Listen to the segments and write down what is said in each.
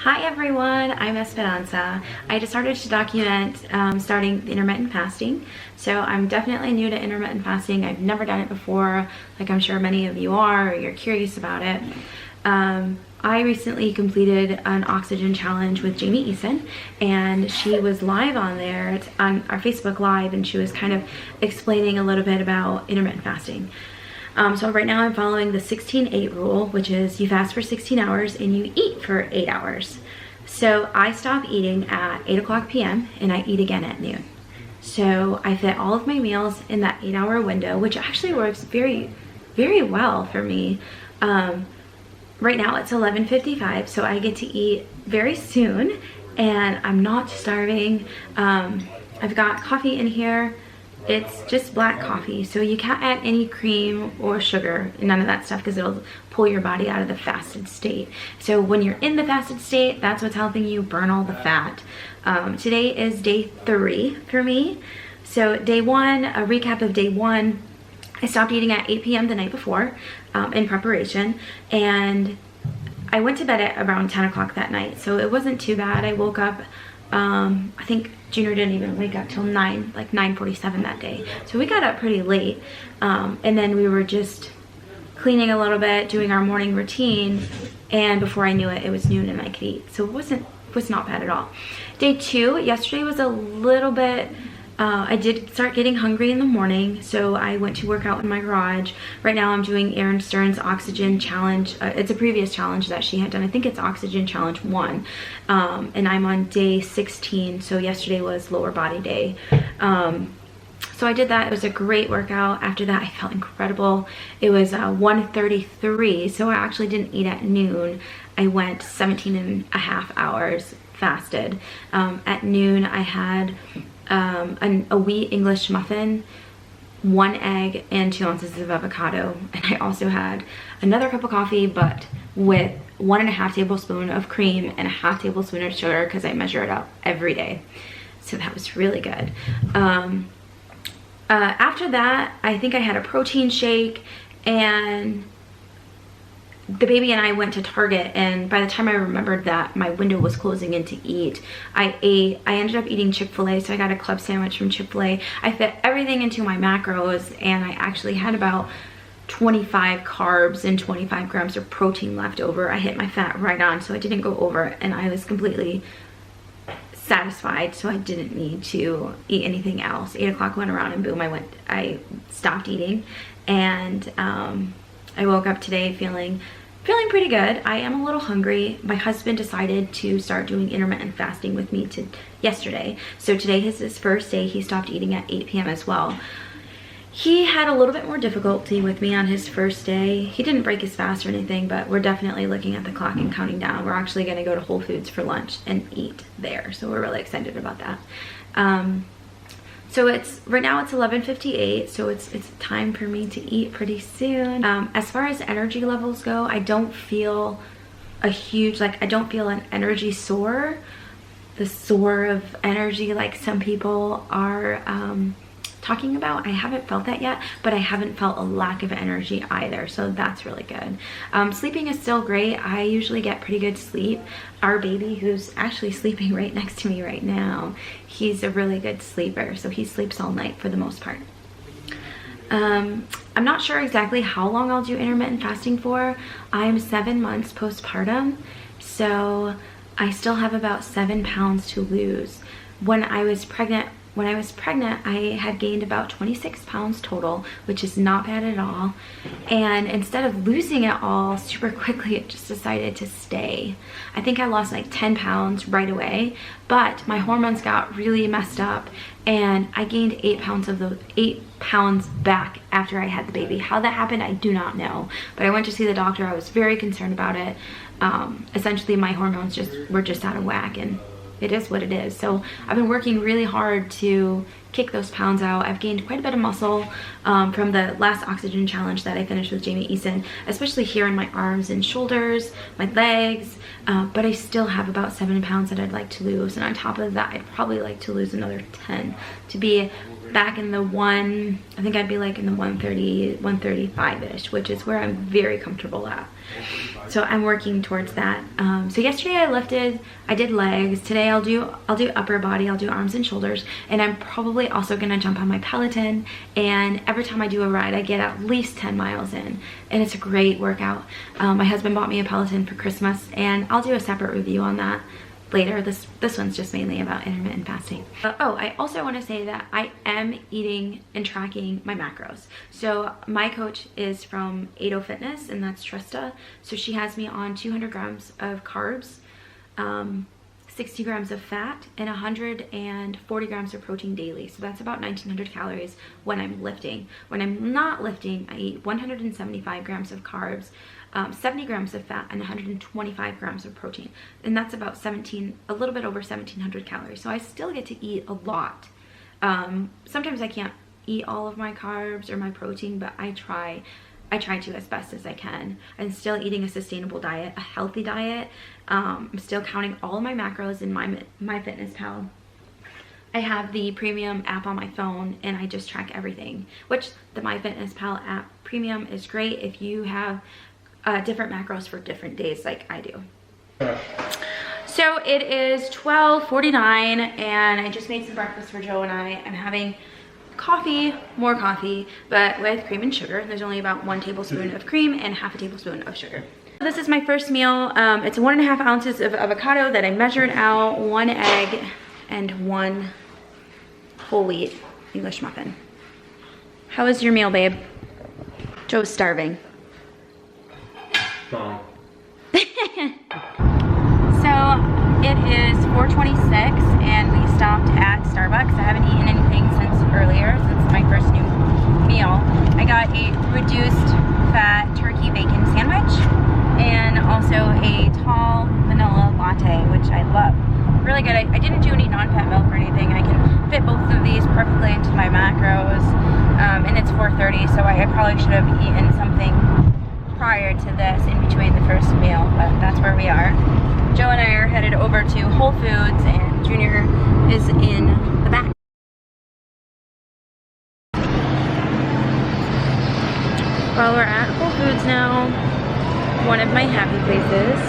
Hi everyone, I'm Esperanza. I just started to document starting the intermittent fasting. So I'm definitely new to intermittent fasting. I've never done it before, like I'm sure many of you are, or you're curious about it. I recently completed an oxygen challenge with Jamie Eason, and she was live on there on our Facebook Live, and she was kind of explaining a little bit about intermittent fasting. So right now I'm following the 16-8 rule, which is you fast for 16 hours and you eat for 8 hours. So I stop eating at 8 o'clock p.m. and I eat again at noon. So I fit all of my meals in that 8-hour window, which actually works very, very well for me. Right now it's 11:55, so I get to eat very soon and I'm not starving. I've got coffee in here. It's just black coffee, so you can't add any cream or sugar, none of that stuff, because it'll pull your body out of the fasted state. So when you're in the fasted state, that's what's helping you burn all the fat. Today is day 3 for me. So day 1, a recap of day 1, I stopped eating at 8 p.m. the night before in preparation, and I went to bed at around 10 o'clock that night, so it wasn't too bad. I woke up, I think Junior didn't even wake up till 9:47 that day. So we got up pretty late, and then we were just cleaning a little bit, doing our morning routine, and before I knew it, it was noon and I could eat. So it was not bad at all. Day 2, yesterday was a little bit, I did start getting hungry in the morning, so I went to work out in my garage. Right now I'm doing Erin Stern's Oxygen Challenge. It's a previous challenge that she had done. I think it's Oxygen Challenge 1. And I'm on day 16, so yesterday was lower body day. So I did that. It was a great workout. After that, I felt incredible. It was 1:33, so I actually didn't eat at noon. I went 17 and a half hours fasted. At noon, I had a wheat English muffin, 1 egg, and 2 ounces of avocado. And I also had another cup of coffee, but with 1.5 tablespoons of cream and 1/2 tablespoon of sugar, because I measure it out every day. So that was really good. After that, I think I had a protein shake, and the baby and I went to Target, and by the time I remembered that my window was closing in to eat, I ended up eating Chick-fil-A, so I got a club sandwich from Chick-fil-A. I fit everything into my macros, and I actually had about 25 carbs and 25 grams of protein left over. I hit my fat right on, so I didn't go over, and I was completely satisfied, so I didn't need to eat anything else. 8 o'clock went around and boom, I stopped eating, and I woke up today feeling pretty good. I am a little hungry. My husband decided to start doing intermittent fasting with me yesterday. So today is his first day. He stopped eating at 8 p.m. as well. He had a little bit more difficulty with me on his first day. He didn't break his fast or anything, but we're definitely looking at the clock and counting down. We're actually gonna go to Whole Foods for lunch and eat there. So we're really excited about that. So right now it's 11:58, so it's time for me to eat pretty soon. As far as energy levels go, I don't feel I don't feel an energy soar. The soar of energy like some people are talking about. I haven't felt that yet, but I haven't felt a lack of energy either, so that's really good. Sleeping is still great. I usually get pretty good sleep. Our baby, who's actually sleeping right next to me right now, he's a really good sleeper, so he sleeps all night for the most part. I'm not sure exactly how long I'll do intermittent fasting for. I'm 7 months postpartum, so I still have about 7 pounds to lose. When I was pregnant, I had gained about 26 pounds total, which is not bad at all. And instead of losing it all super quickly, it just decided to stay. I think I lost like 10 pounds right away, but my hormones got really messed up, and I gained 8 pounds back after I had the baby. How that happened, I do not know. But I went to see the doctor. I was very concerned about it. Essentially, my hormones were just out of whack, and it is what it is. So I've been working really hard to kick those pounds out. I've gained quite a bit of muscle from the last oxygen challenge that I finished with Jamie Eason, especially here in my arms and shoulders, my legs, but I still have about 7 pounds that I'd like to lose. And on top of that, I'd probably like to lose another 10 to be back in the I think I'd be like in the 130, 135-ish, which is where I'm very comfortable at. So I'm working towards that. So yesterday I did legs. Today I'll do upper body, I'll do arms and shoulders, and I'm probably also gonna jump on my Peloton, and every time I do a ride I get at least 10 miles in, and it's a great workout. My husband bought me a Peloton for Christmas, and I'll do a separate review on that later. This one's just mainly about intermittent fasting. Oh, I also want to say that I am eating and tracking my macros. So my coach is from Ado Fitness, and that's Trista. So she has me on 200 grams of carbs, 60 grams of fat, and 140 grams of protein daily. So that's about 1900 calories when I'm lifting. When I'm not lifting, I eat 175 grams of carbs, 70 grams of fat, and 125 grams of protein, and that's about a little bit over 1700 calories. So I still get to eat a lot. Sometimes I can't eat all of my carbs or my protein, but I try to as best as I can. I'm still eating a sustainable diet, a healthy diet. I'm still counting all of my macros in MyFitnessPal. I have the premium app on my phone, and I just track everything, which the MyFitnessPal app premium is great if you have different macros for different days like I do. So it is 12:49, and I just made some breakfast for Joe and I. I'm having coffee, more coffee, but with cream and sugar. There's only about 1 tablespoon of cream and half a tablespoon of sugar. This is my first meal. It's 1.5 ounces of avocado that I measured out, 1 egg, and 1 whole wheat English muffin. How was your meal, babe? Joe's starving. Oh. So it is 4:26, and we stopped at Starbucks. I haven't eaten anything since my first new meal. I got a reduced fat turkey bacon sandwich and also a tall vanilla latte, which I love. Really good. I didn't do any non-fat milk or anything. I can fit both of these perfectly into my macros, and it's 4:30, so I probably should have eaten something prior to this in between the first meal, but that's where we are. Joe and I are headed over to Whole Foods, and Junior is in the back. Well, we're at Whole Foods now, one of my happy places.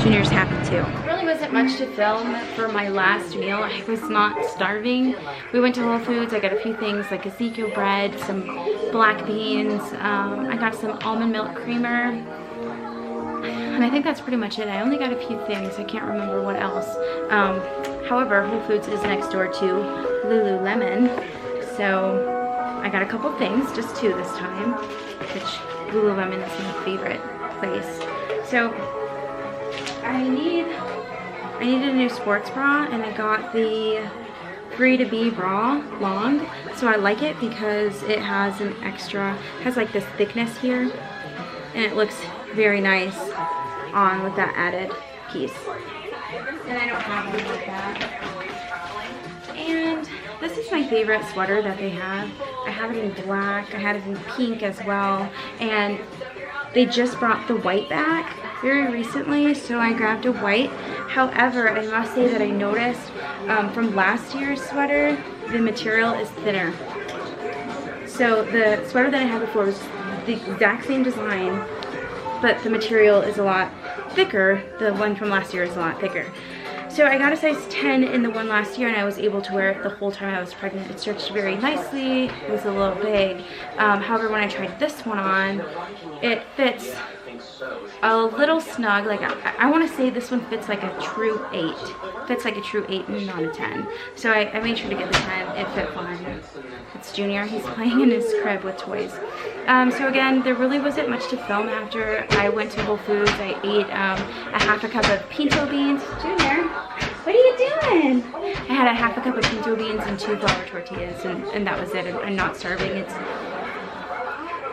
Junior's happy too. Really wasn't much to film for my last meal. I was not starving. We went to Whole Foods. I got a few things like Ezekiel bread, some black beans. I got some almond milk creamer, and I think that's pretty much it. I only got a few things. I can't remember what else. However, Whole Foods is next door to Lululemon, so I got a couple things, just 2 this time, which Lululemon is my favorite place. So I needed a new sports bra, and I got the Free to Be bra long. So I like it because it has like this thickness here, and it looks very nice on with that added piece. And I don't have one like that. And this is my favorite sweater that they have. I have it in black, I had it in pink as well, and they just brought the white back very recently, so I grabbed a white. However, I must say that I noticed from last year's sweater, the material is thinner. So the sweater that I had before was the exact same design, but the material is a lot thicker. The one from last year is a lot thicker. So I got a size 10 in the one last year, and I was able to wear it the whole time I was pregnant. It stretched very nicely. It was a little big. However, when I tried this one on, it fits a little snug. Like I want to say this one fits like a true 8. Fits like a true 8 and not a 10. So I made sure to get the 10. It fit fine. It's Junior. He's playing in his crib with toys. So again, there really wasn't much to film after I went to Whole Foods. I ate a half a cup of pinto beans. Junior, what are you doing? I had a half a cup of pinto beans and 2 flour tortillas, and that was it. I'm not starving.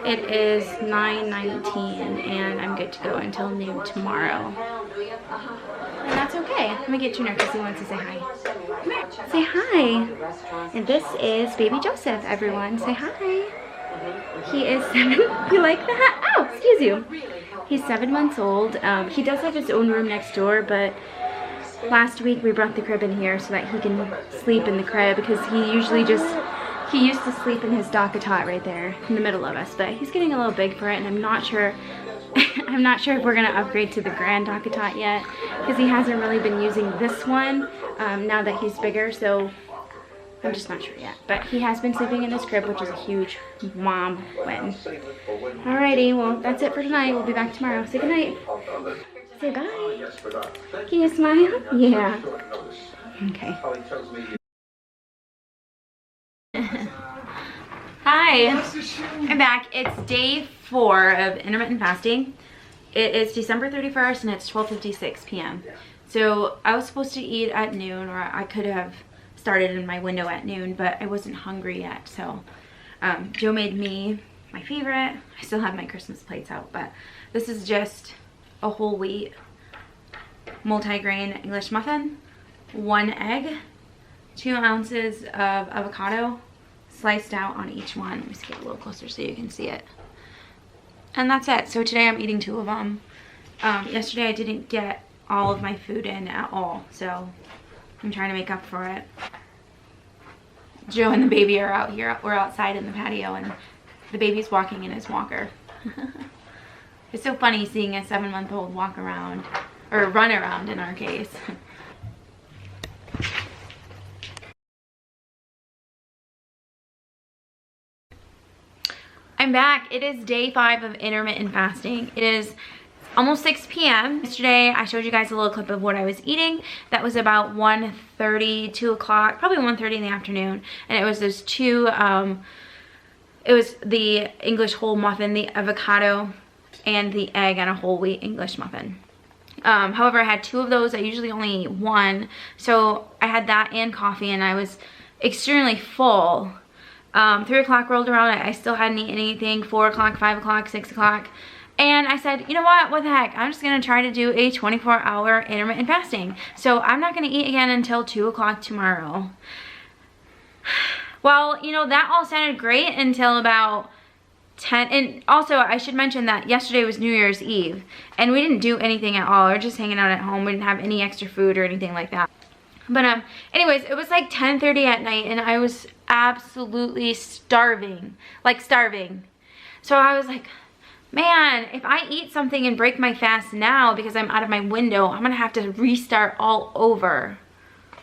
It is 9:19, and I'm good to go until noon tomorrow. And that's okay. Let me get Junior because he wants to say hi. Come here. Say hi. And this is baby Joseph, everyone. Say hi. He is 7. You like that? Oh, excuse you. He's 7 months old. He does have his own room next door, but last week we brought the crib in here so that he can sleep in the crib, because he used to sleep in his DockATot right there in the middle of us, but he's getting a little big for it, and I'm not sure I'm not sure if we're gonna upgrade to the Grand Akatat yet, because he hasn't really been using this one now that he's bigger, so I'm just not sure yet. But he has been sleeping in his crib, which is a huge mom win. Alrighty, well, that's it for tonight. We'll be back tomorrow. Say goodnight. Say bye. Can you smile? Yeah. Okay. Hi, I'm back. It's day 4 of intermittent fasting. It is December 31st and it's 12:56 p.m. So I was supposed to eat at noon, or I could have started in my window at noon, but I wasn't hungry yet. So Joe made me my favorite. I still have my Christmas plates out, but this is just a whole wheat multi-grain English muffin, 1 egg, 2 ounces of avocado sliced out on each one. Let me just get a little closer so you can see it. And that's it. So today I'm eating 2 of them. Yesterday I didn't get all of my food in at all, so I'm trying to make up for it. Joe and the baby are out here. We're outside in the patio and the baby's walking in his walker. It's so funny seeing a 7-month-old walk around, or run around in our case. I'm back. It is day 5 of intermittent fasting. It is almost 6 p.m. Yesterday, I showed you guys a little clip of what I was eating. That was about 1:30, 2 o'clock, probably 1:30 in the afternoon. And it was those 2, it was the English whole muffin, the avocado, and the egg on a whole wheat English muffin. However, I had 2 of those. I usually only eat 1. So I had that and coffee, and I was extremely full. 3 o'clock rolled around, I still hadn't eaten anything. 4 o'clock, 5 o'clock, 6 o'clock. And I said, you know what the heck? I'm just gonna try to do a 24-hour intermittent fasting. So I'm not gonna eat again until 2 o'clock tomorrow. Well, you know, that all sounded great until about 10. And also, I should mention that yesterday was New Year's Eve. And we didn't do anything at all. We were just hanging out at home. We didn't have any extra food or anything like that. But anyways, it was like 10:30 at night and I was absolutely starving, like starving. So I was like, man, if I eat something and break my fast now because I'm out of my window, I'm gonna have to restart all over.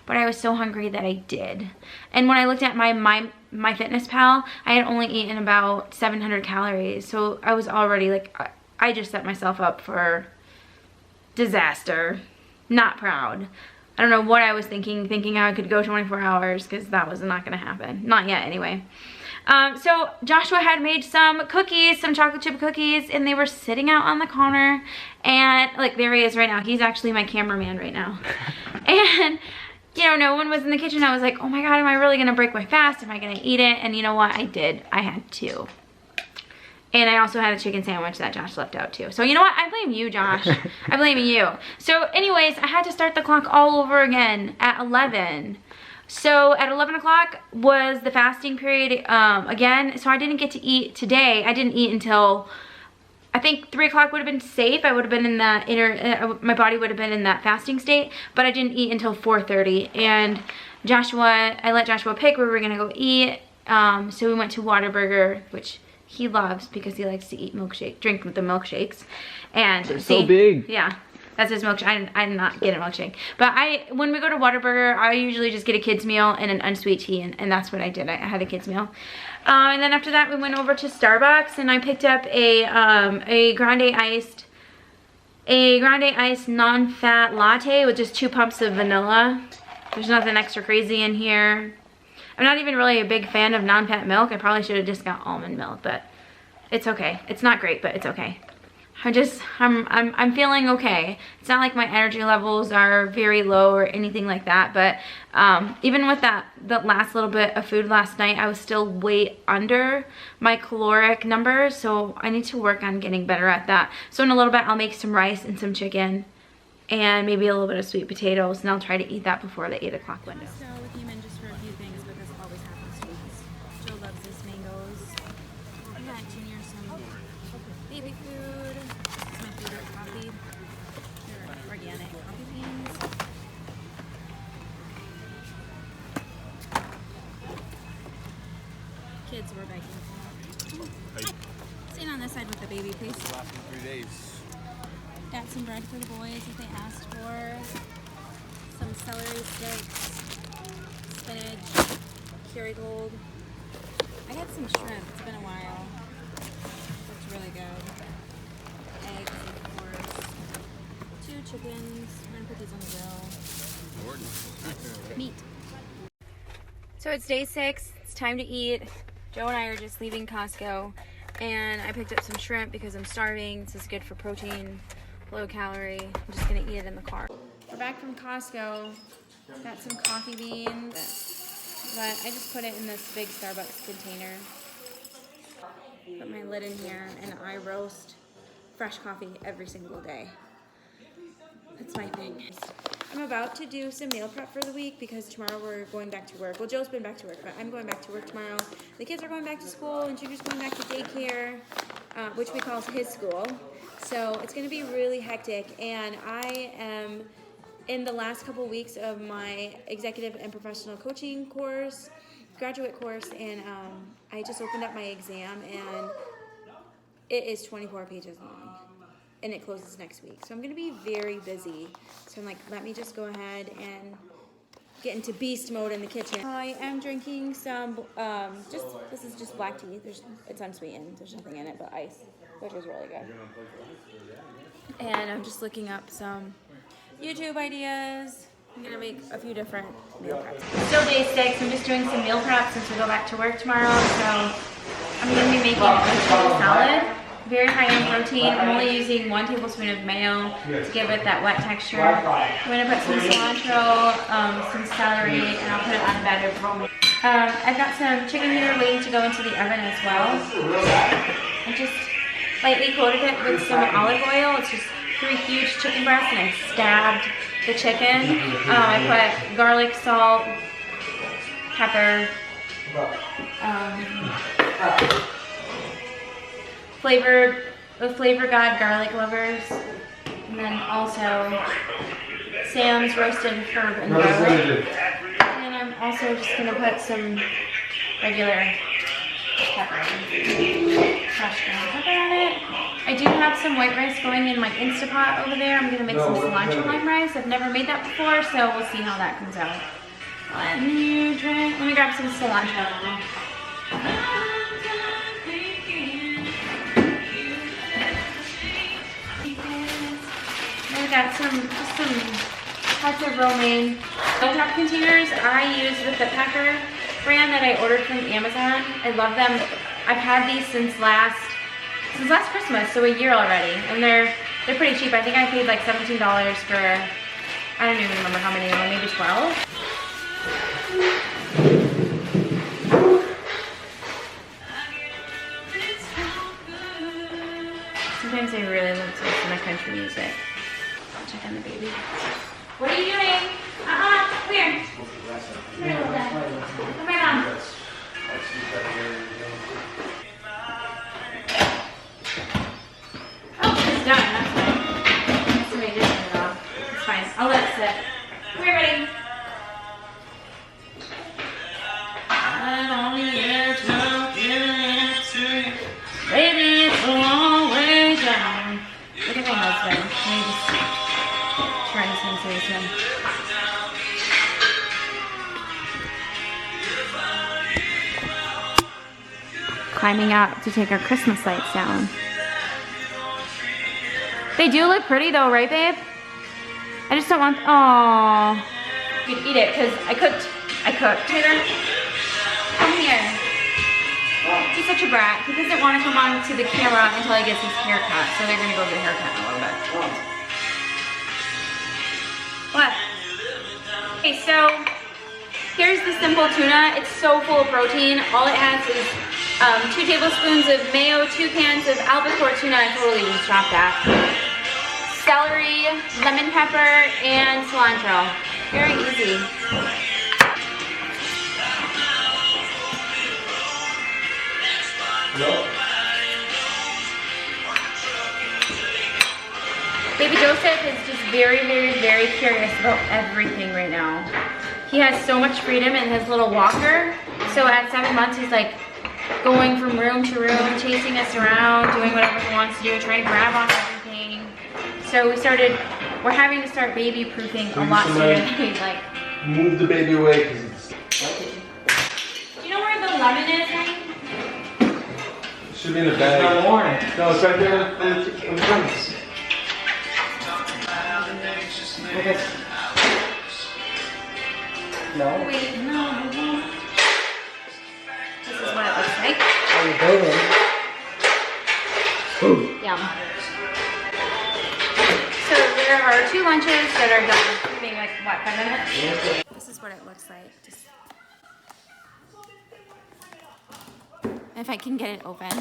But I was so hungry that I did. And when I looked at my Fitness Pal, I had only eaten about 700 calories. So I was already like, I just set myself up for disaster. Not proud. I don't know what I was thinking I could go 24 hours, because that was not gonna happen. Not yet, anyway. So Joshua had made some cookies, some chocolate chip cookies, and they were sitting out on the counter. And, like, there he is right now. He's actually my cameraman right now. And, you know, no one was in the kitchen. I was like, oh my God, am I really gonna break my fast? Am I gonna eat it? And you know what? I did. I had 2. And I also had a chicken sandwich that Josh left out too. So you know what? I blame you, Josh. I blame you. So anyways, I had to start the clock all over again at 11. So at 11 o'clock was the fasting period again. So I didn't get to eat today. I didn't eat until, I think 3 o'clock would have been safe. I would have been in that my body would have been in that fasting state. But I didn't eat until 4:30. And I let Joshua pick where we were gonna go eat. So we went to Whataburger, which he loves because he likes to eat drink with the milkshakes. And they're so big. Yeah, that's his milkshake. I did not get a milkshake. But when we go to Whataburger, I usually just get a kid's meal and an unsweet tea, and that's what I did. I had a kid's meal. And then after that, we went over to Starbucks and I picked up a grande iced non-fat latte with just 2 pumps of vanilla. There's nothing extra crazy in here. I'm not even really a big fan of non-fat milk. I probably should have just got almond milk, but it's okay. It's not great, but it's okay. I'm feeling okay. It's not like my energy levels are very low or anything like that, but even with that last little bit of food last night, I was still way under my caloric numbers, so I need to work on getting better at that. So in a little bit, I'll make some rice and some chicken and maybe a little bit of sweet potatoes, and I'll try to eat that before the 8 o'clock window. So we came in just for a few things, but this always happens to us. Joe loves his mangoes. I got Junior some baby food. This is my favorite coffee. They're organic coffee beans. Kids were begging for it. Sitting on this this side with the baby, please. It'll last for 3 days. Got some bread for the boys that they asked for. Some celery sticks, spinach, Kerrygold. I got some shrimp. It's been a while. Looks really good. Eggs, of course. 2 chickens. I'm gonna put these on the grill. Meat. So it's day 6. It's time to eat. Joe and I are just leaving Costco, and I picked up some shrimp because I'm starving. This is good for protein, low calorie. I'm just gonna eat it in the car. We're back from Costco. Got some coffee beans, but I just put it in this big Starbucks container. Put my lid in here, and I roast fresh coffee every single day. That's my thing. I'm about to do some meal prep for the week because tomorrow we're going back to work. Well, Joe's been back to work, but I'm going back to work tomorrow. The kids are going back to school, and Junior's going back to daycare, which we call his school. So it's going to be really hectic, and I am in the last couple weeks of my executive and professional coaching course, graduate course, and I just opened up my exam, and it is 24 pages long, and it closes next week. So I'm going to be very busy. So I'm like, let me just go ahead and get into beast mode in the kitchen. I am drinking some, this is just black tea. It's unsweetened. There's nothing in it but ice, which is really good. And I'm just looking up some YouTube ideas. I'm gonna make a few different meal preps. Still day 6. I'm just doing some meal prep since we go back to work tomorrow. So I'm gonna be making a potato salad. Very high in protein. I'm only using 1 tablespoon of mayo to give it that wet texture. I'm gonna put some cilantro, some celery, and I'll put it on a batter. I've got some chicken here waiting to go into the oven as well. I just lightly coated it with some olive oil. It's just 3 huge chicken breasts, and I stabbed the chicken. I put garlic, salt, pepper, Flavor God garlic lovers, and then also Sam's roasted herb and garlic. And I'm also just gonna put some regular pepper, crushed ground pepper on it. I do have some white rice going in my Instapot over there. I'm gonna make some cilantro lime rice. I've never made that before, so we'll see how that comes out. Let me grab some cilantro. I got some parts of romaine. Meal prep containers I use with the Packer brand that I ordered from Amazon. I love them. I've had these since last Christmas, so a year already, and they're pretty cheap. I think I paid like $17 for, I don't even remember how many, maybe 12. Sometimes I really love to listen to country music. I'll check on the baby. What are you doing? Come here. Come here, little guy. Come here, Mom. Oh, it's done. That's fine. Somebody did turn it off. It's fine. I'll let it sit. Come here, buddy. I'm on the edge of giving it to you. Baby, it's a long way down. Look at my husband. Let me just try to sing to him. Climbing out to take our Christmas lights down. They do look pretty though, right, babe? I just don't want. Oh, you could eat it because I cooked. Taylor, come here. He's such a brat. He doesn't want to come on to the camera until he gets his hair cut. So they're gonna go get a haircut in a little bit. What? Okay, so here's the simple tuna. It's so full of protein. All it has is 2 tablespoons of mayo, 2 cans of albacore tuna. I totally just chopped that. Celery, lemon pepper, and cilantro. Very easy. Baby Joseph is just very, very, very curious about everything right now. He has so much freedom in his little walker. So at 7 months, he's like, going from room to room, chasing us around, doing whatever he wants to do, trying to grab on everything. So we're having to start baby proofing a lot sooner than we'd like. Move the baby away because it's... Do you know where the lemon is, honey? It should be in a bag. It's not orange. No, it's right there on the premise. Okay. No. Wait, no. This is what it looks like. Are you building? Yum. So there are 2 lunches that are done, moving like, what, 5 minutes? This is what it looks like. Just... if I can get it open.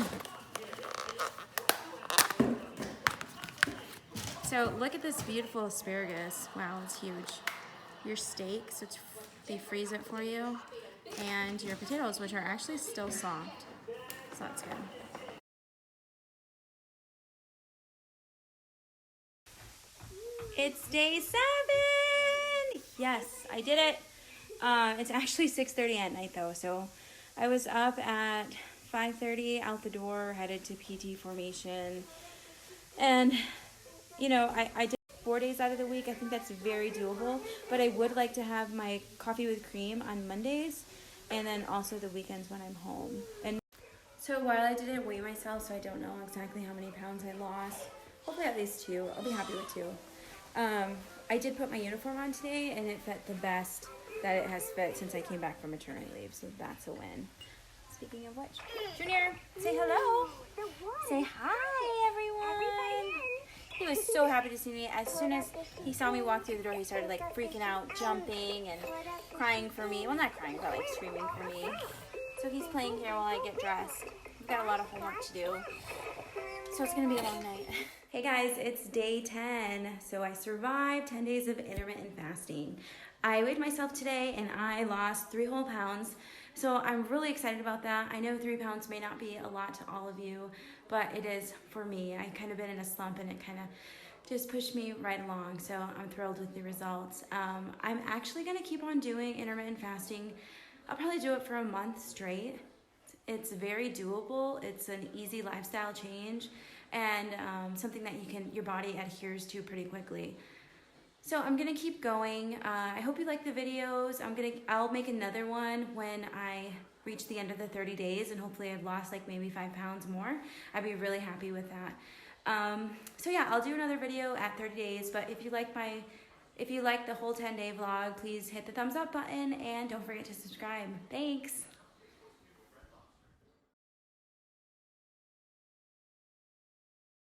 So look at this beautiful asparagus. Wow, it's huge. Your steak, so they freeze it for you. And your potatoes, which are actually still soft. So that's good. It's day 7! Yes, I did it. It's actually 6:30 at night though, so I was up at 5:30, out the door, headed to PT formation. And, you know, I did 4 days out of the week. I think that's very doable, but I would like to have my coffee with cream on Mondays and then also the weekends when I'm home. And so while I didn't weigh myself, so I don't know exactly how many pounds I lost, hopefully at least 2. I'll be happy with 2. I did put my uniform on today and it fit the best that it has fit since I came back from maternity leave, so that's a win. Speaking of which, Junior, say hello. Say hi, everyone. He was so happy to see me. As soon as he saw me walk through the door, he started like freaking out, jumping and crying for me. Well, not crying, but like screaming for me. So he's playing here while I get dressed. We've got a lot of homework to do. So it's gonna be a long night. Hey guys, it's day 10. So I survived 10 days of intermittent fasting. I weighed myself today and I lost 3 whole pounds. So I'm really excited about that. I know 3 pounds may not be a lot to all of you, but it is for me. I kind of been in a slump and it kind of just pushed me right along. So I'm thrilled with the results. I'm actually gonna keep on doing intermittent fasting. I'll probably do it for a month straight. It's very doable. It's an easy lifestyle change and something that your body adheres to pretty quickly. So I'm gonna keep going. I hope you like the videos. I'll make another one when I reach the end of the 30 days and hopefully I've lost like maybe 5 pounds more. I'd be really happy with that. So yeah, I'll do another video at 30 days, but if you like the whole 10-day vlog, please hit the thumbs up button and don't forget to subscribe. Thanks.